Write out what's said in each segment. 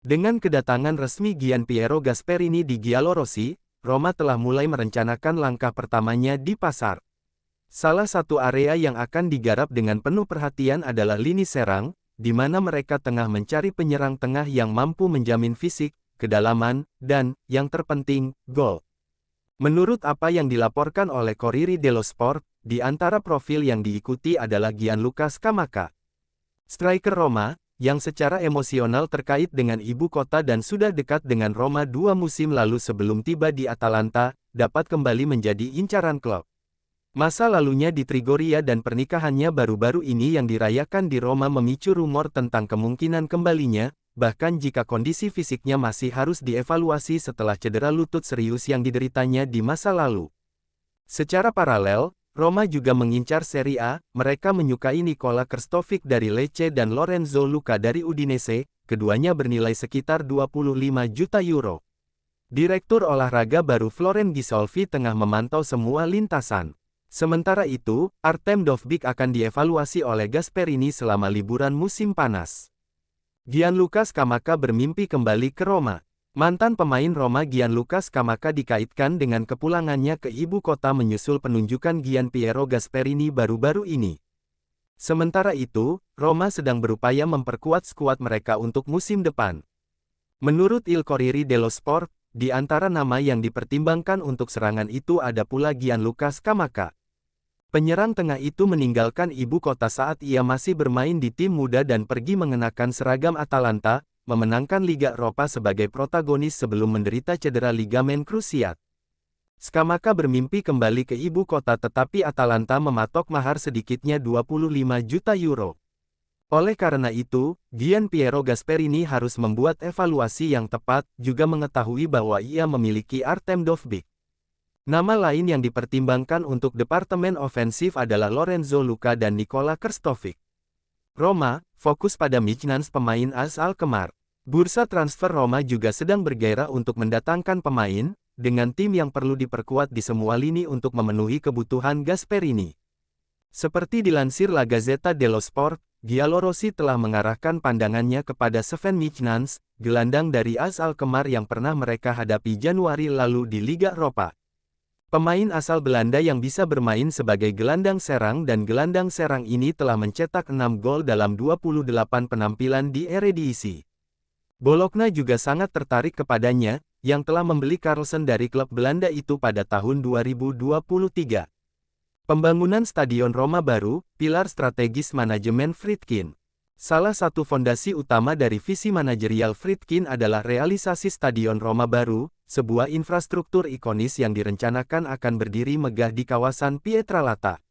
Dengan kedatangan resmi Gianpiero Gasperini di Giallorossi, Roma telah mulai merencanakan langkah pertamanya di pasar. Salah satu area yang akan digarap dengan penuh perhatian adalah lini serang, di mana mereka tengah mencari penyerang tengah yang mampu menjamin fisik, kedalaman, dan, yang terpenting, gol. Menurut apa yang dilaporkan oleh Corriere dello Sport, di antara profil yang diikuti adalah Gianluca Scamacca. Striker Roma, yang secara emosional terkait dengan ibu kota dan sudah dekat dengan Roma 2 musim lalu sebelum tiba di Atalanta, dapat kembali menjadi incaran klub. Masa lalunya di Trigoria dan pernikahannya baru-baru ini yang dirayakan di Roma memicu rumor tentang kemungkinan kembalinya, bahkan jika kondisi fisiknya masih harus dievaluasi setelah cedera lutut serius yang dideritanya di masa lalu. Secara paralel, Roma juga mengincar Serie A, mereka menyukai Nicola Krstovic dari Lecce dan Lorenzo Luca dari Udinese, keduanya bernilai sekitar 25 juta euro. Direktur olahraga baru Florent Gisolfi tengah memantau semua lintasan. Sementara itu, Artem Dovbyk akan dievaluasi oleh Gasperini selama liburan musim panas. Gianluca Scamacca bermimpi kembali ke Roma. Mantan pemain Roma Gianluca Scamacca dikaitkan dengan kepulangannya ke ibu kota menyusul penunjukan Gianpiero Gasperini baru-baru ini. Sementara itu, Roma sedang berupaya memperkuat skuad mereka untuk musim depan. Menurut Il Corriere dello Sport, di antara nama yang dipertimbangkan untuk serangan itu ada pula Gianluca Scamacca. Penyerang tengah itu meninggalkan ibu kota saat ia masih bermain di tim muda dan pergi mengenakan seragam Atalanta, memenangkan Liga Eropa sebagai protagonis sebelum menderita cedera ligamen krusiat. Scamacca bermimpi kembali ke ibu kota tetapi Atalanta mematok mahar sedikitnya 25 juta euro. Oleh karena itu, Gianpiero Gasperini harus membuat evaluasi yang tepat, juga mengetahui bahwa ia memiliki Artem Dovbyk. Nama lain yang dipertimbangkan untuk departemen ofensif adalah Lorenzo Luca dan Nicola Krstovic. Roma, fokus pada maintenance pemain AS Alkmaar. Bursa transfer Roma juga sedang bergairah untuk mendatangkan pemain, dengan tim yang perlu diperkuat di semua lini untuk memenuhi kebutuhan Gasperini. Seperti dilansir La Gazzetta dello Sport, Giallorossi telah mengarahkan pandangannya kepada Sven Mijnans, gelandang dari AS Alkmaar yang pernah mereka hadapi Januari lalu di Liga Eropa. Pemain asal Belanda yang bisa bermain sebagai gelandang serang dan gelandang serang ini telah mencetak 6 gol dalam 28 penampilan di Eredivisie. Bologna juga sangat tertarik kepadanya, yang telah membeli Carlsen dari klub Belanda itu pada tahun 2023. Pembangunan Stadion Roma baru, pilar strategis manajemen Friedkin. Salah satu fondasi utama dari visi manajerial Friedkin adalah realisasi Stadion Roma baru, sebuah infrastruktur ikonis yang direncanakan akan berdiri megah di kawasan Pietralata.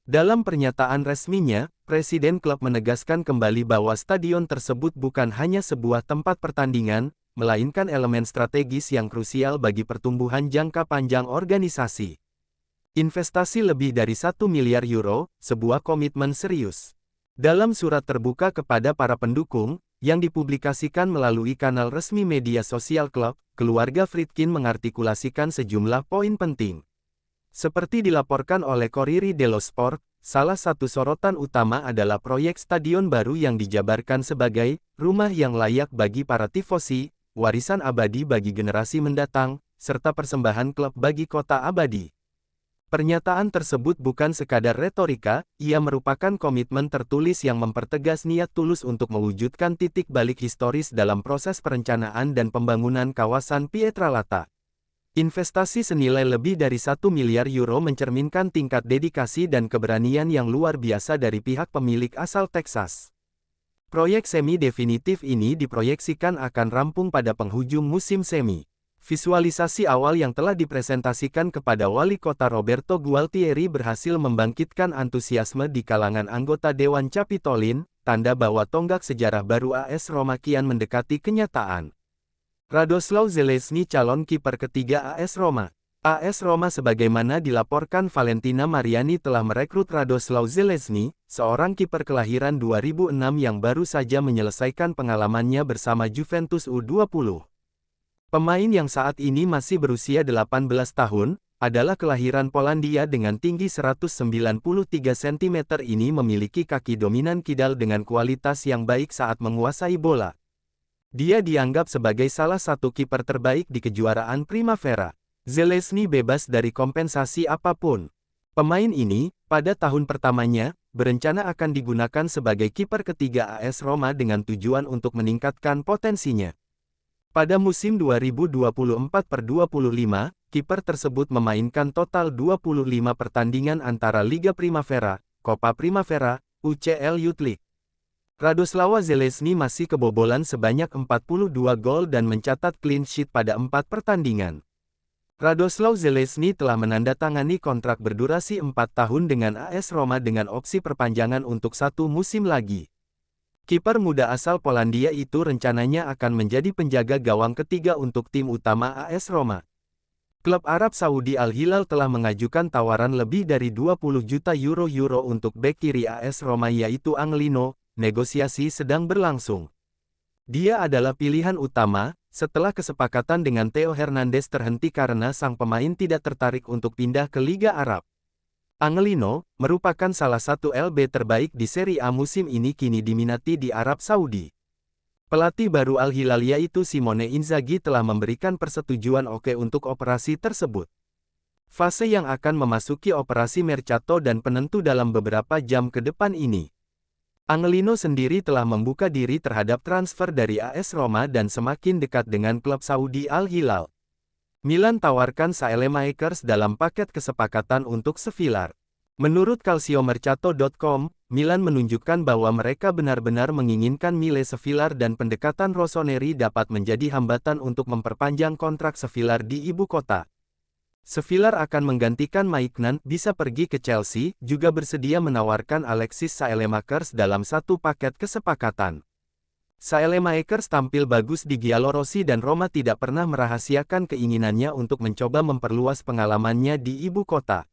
Dalam pernyataan resminya, Presiden klub menegaskan kembali bahwa stadion tersebut bukan hanya sebuah tempat pertandingan, melainkan elemen strategis yang krusial bagi pertumbuhan jangka panjang organisasi. Investasi lebih dari 1 miliar euro, sebuah komitmen serius. Dalam surat terbuka kepada para pendukung, yang dipublikasikan melalui kanal resmi media sosial klub, keluarga Friedkin mengartikulasikan sejumlah poin penting. Seperti dilaporkan oleh Corriere dello Sport, salah satu sorotan utama adalah proyek stadion baru yang dijabarkan sebagai rumah yang layak bagi para tifosi, warisan abadi bagi generasi mendatang, serta persembahan klub bagi kota abadi. Pernyataan tersebut bukan sekadar retorika, ia merupakan komitmen tertulis yang mempertegas niat tulus untuk mewujudkan titik balik historis dalam proses perencanaan dan pembangunan kawasan Pietralata. Investasi senilai lebih dari 1 miliar euro mencerminkan tingkat dedikasi dan keberanian yang luar biasa dari pihak pemilik asal Texas. Proyek semi-definitif ini diproyeksikan akan rampung pada penghujung musim semi. Visualisasi awal yang telah dipresentasikan kepada Wali Kota Roberto Gualtieri berhasil membangkitkan antusiasme di kalangan anggota Dewan Capitolin, tanda bahwa tonggak sejarah baru AS Roma kian mendekati kenyataan. Radoslaw Zelezny calon kiper ketiga AS Roma. AS Roma sebagaimana dilaporkan Valentina Mariani telah merekrut Radoslaw Zelezny, seorang kiper kelahiran 2006 yang baru saja menyelesaikan pengalamannya bersama Juventus U20. Pemain yang saat ini masih berusia 18 tahun, adalah kelahiran Polandia dengan tinggi 193 cm ini memiliki kaki dominan kidal dengan kualitas yang baik saat menguasai bola. Dia dianggap sebagai salah satu kiper terbaik di kejuaraan Primavera. Zelensky bebas dari kompensasi apapun. Pemain ini, pada tahun pertamanya, berencana akan digunakan sebagai kiper ketiga AS Roma dengan tujuan untuk meningkatkan potensinya. Pada musim 2024-25, kiper tersebut memainkan total 25 pertandingan antara Liga Primavera, Coppa Primavera, UCL Youth League. Radoslaw Zelensky masih kebobolan sebanyak 42 gol dan mencatat clean sheet pada 4 pertandingan. Radoslaw Zelensky telah menandatangani kontrak berdurasi 4 tahun dengan AS Roma dengan opsi perpanjangan untuk 1 musim lagi. Kiper muda asal Polandia itu rencananya akan menjadi penjaga gawang ketiga untuk tim utama AS Roma. Klub Arab Saudi Al Hilal telah mengajukan tawaran lebih dari 20 juta euro untuk bek kiri AS Roma yaitu Angelino. Negosiasi sedang berlangsung. Dia adalah pilihan utama, setelah kesepakatan dengan Theo Hernandez terhenti karena sang pemain tidak tertarik untuk pindah ke Liga Arab. Angelino, merupakan salah satu LB terbaik di Serie A musim ini kini diminati di Arab Saudi. Pelatih baru Al Hilal yaitu Simone Inzaghi telah memberikan persetujuan oke untuk operasi tersebut. Fase yang akan memasuki operasi Mercato dan penentu dalam beberapa jam ke depan ini. Angelino sendiri telah membuka diri terhadap transfer dari AS Roma dan semakin dekat dengan klub Saudi Al Hilal. Milan tawarkan Saelemaekers dalam paket kesepakatan untuk Sevillar. Menurut calciomercato.com, Milan menunjukkan bahwa mereka benar-benar menginginkan Mile Sevillar dan pendekatan Rossoneri dapat menjadi hambatan untuk memperpanjang kontrak Sevillar di ibu kota. Sevillar akan menggantikan Maignan, bisa pergi ke Chelsea, juga bersedia menawarkan Alexis Saelemaekers dalam satu paket kesepakatan. Saelemaekers tampil bagus di Giallorossi dan Roma tidak pernah merahasiakan keinginannya untuk mencoba memperluas pengalamannya di ibu kota.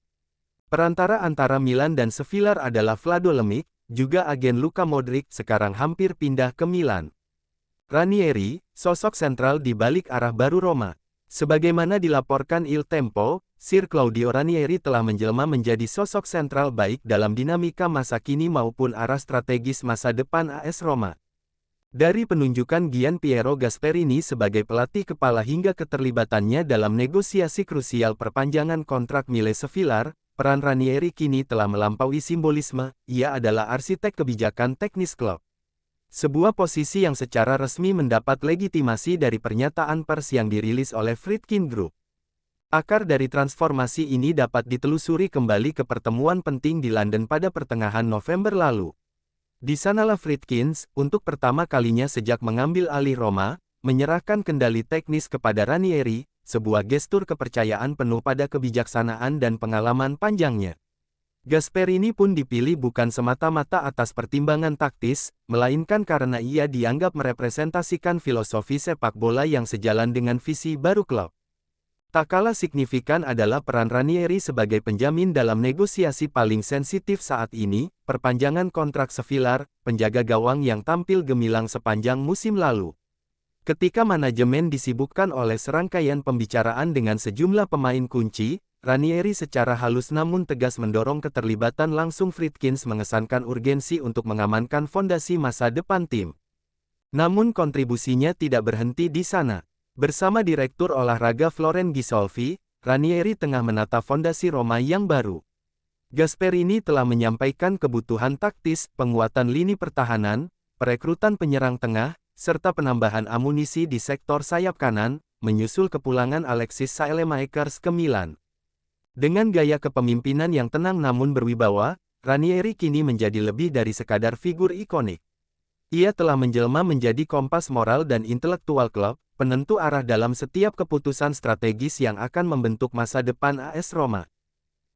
Perantara antara Milan dan Sevillar adalah Vlado Lemic, juga agen Luka Modric sekarang hampir pindah ke Milan. Ranieri, sosok sentral di balik arah baru Roma. Sebagaimana dilaporkan Il Tempo, Sir Claudio Ranieri telah menjelma menjadi sosok sentral baik dalam dinamika masa kini maupun arah strategis masa depan AS Roma. Dari penunjukan Gian Piero Gasperini sebagai pelatih kepala hingga keterlibatannya dalam negosiasi krusial perpanjangan kontrak Mile Sevillar, peran Ranieri kini telah melampaui simbolisme, ia adalah arsitek kebijakan teknis klub. Sebuah posisi yang secara resmi mendapat legitimasi dari pernyataan pers yang dirilis oleh Friedkin Group. Akar dari transformasi ini dapat ditelusuri kembali ke pertemuan penting di London pada pertengahan November lalu. Di sanalah Friedkins, untuk pertama kalinya sejak mengambil alih Roma, menyerahkan kendali teknis kepada Ranieri, sebuah gestur kepercayaan penuh pada kebijaksanaan dan pengalaman panjangnya. Gasperini pun dipilih bukan semata-mata atas pertimbangan taktis, melainkan karena ia dianggap merepresentasikan filosofi sepak bola yang sejalan dengan visi baru klub. Tak kalah signifikan adalah peran Ranieri sebagai penjamin dalam negosiasi paling sensitif saat ini, perpanjangan kontrak Sevillar, penjaga gawang yang tampil gemilang sepanjang musim lalu. Ketika manajemen disibukkan oleh serangkaian pembicaraan dengan sejumlah pemain kunci, Ranieri secara halus namun tegas mendorong keterlibatan langsung Friedkins mengesankan urgensi untuk mengamankan fondasi masa depan tim. Namun kontribusinya tidak berhenti di sana. Bersama Direktur Olahraga Florent Gisolfi, Ranieri tengah menata fondasi Roma yang baru. Gasperini telah menyampaikan kebutuhan taktis, penguatan lini pertahanan, perekrutan penyerang tengah, serta penambahan amunisi di sektor sayap kanan, menyusul kepulangan Alexis Saelemaekers ke Milan. Dengan gaya kepemimpinan yang tenang namun berwibawa, Ranieri kini menjadi lebih dari sekadar figur ikonik. Ia telah menjelma menjadi kompas moral dan intelektual klub, penentu arah dalam setiap keputusan strategis yang akan membentuk masa depan AS Roma.